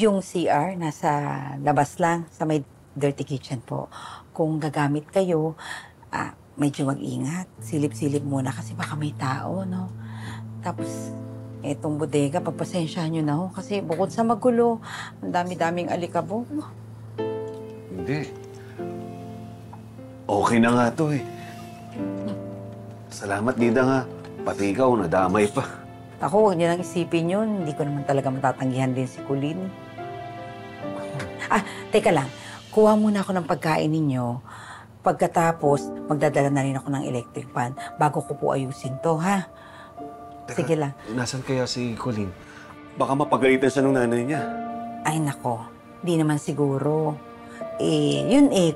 Yung CR, nasa labas lang, sa may dirty kitchen po. Kung gagamit kayo, medyo mag-ingat. Silip-silip muna kasi baka may tao, no? Tapos, etong bodega, pagpasensyahan nyo na ho. Kasi bukod sa magulo, ang dami-daming alikabok. Hindi. Okay na nga to eh. Salamat, Nida nga. Pati ikaw, nadamay pa. Ako, huwag niyo nang isipin yun. Hindi ko naman talaga matatanggihan din si Colleen. Teka lang. Kuha muna ako ng pagkain ninyo. Pagkatapos, magdadala na rin ako ng electric fan bago ko po ayusin to, ha? Teka, sige lang. Nasaan kaya si Colleen? Baka mapagalitan siya ng nanay niya. Ay, nako. Di naman siguro.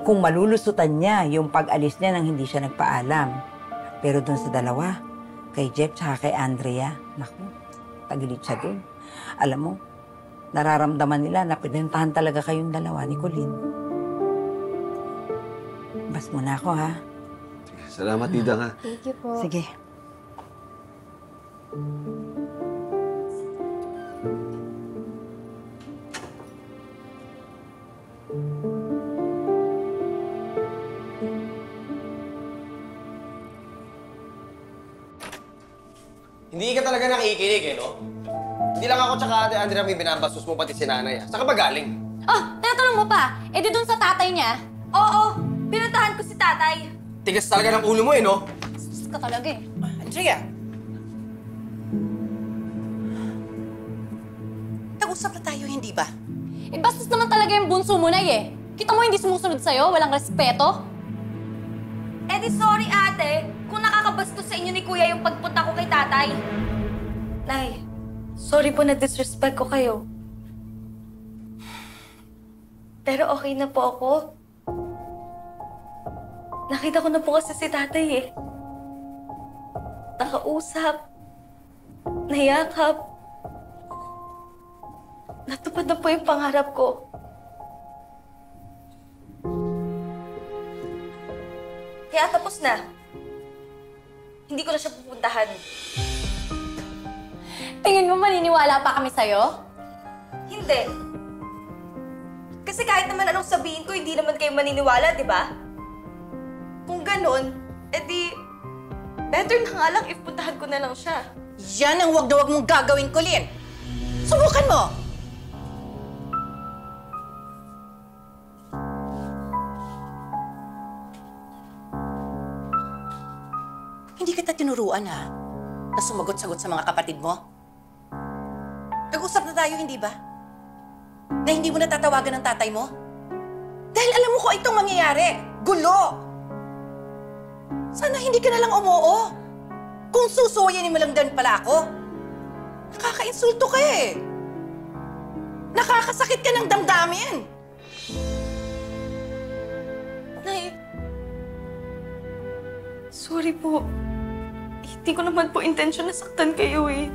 Kung malulusutan niya yung pag-alis niya nang hindi siya nagpaalam. Pero dun sa dalawa, kay Jeff tsaka kay Andrea, naku, tagilid siya dun. Alam mo, nararamdaman nila na pinuntahan talaga kayong dalawa ni Colleen. Bas muna ako, ha? Salamat, Nida nga. Thank you po. Sige. Hindi ka talaga nakikinig, no? Hindi lang ako tsaka Ate Andrea may binabastos mo pati si nanay, ha? Saan ka ba galing? Oh, tinatanong mo pa. Eh di dun sa tatay niya. Oo, pinuntahan ko si tatay. Tigas talaga ng ulo mo, no? Sus ka talaga eh. Andrea! Nag-usap na tayo, hindi ba? Eh bastos naman talaga yung bunso mo na eh. Kita mo hindi sumusunod sa'yo, walang respeto. Eh di sorry ate, kung nakakabastos sa inyo ni kuya yung pagpunta ko kay tatay. Nay, sorry po na disrespect ko kayo. Pero okay na po ako. Nakita ko na po kasi si tatay eh. Nakausap. Nayakap. Natupad na po yung pangarap ko. Kaya tapos na. Hindi ko na siya pupuntahan. Tingin mo maniniwala pa kami sa'yo? Hindi. Kasi kahit naman anong sabihin ko, hindi naman kayo maniniwala, di ba? Kung ganun, edi, better na nga lang if puntahan ko na lang siya. Yan ang wag na wag mong gagawin, Colleen! Subukan mo! Hindi kita tinuruan, ha? Na sumagot-sagot sa mga kapatid mo? Nag-usap na tayo, hindi ba? Na hindi mo natatawagan ng tatay mo? Dahil alam mo kung itong mangyayari. Gulo! Sana hindi ka na lang umuo. Kung susuwayanin mo lang din pala ako. Nakaka-insulto ka eh. Nakakasakit ka ng damdamin. Nay, sorry po. Hindi ko naman po intensyon na saktan kayo eh.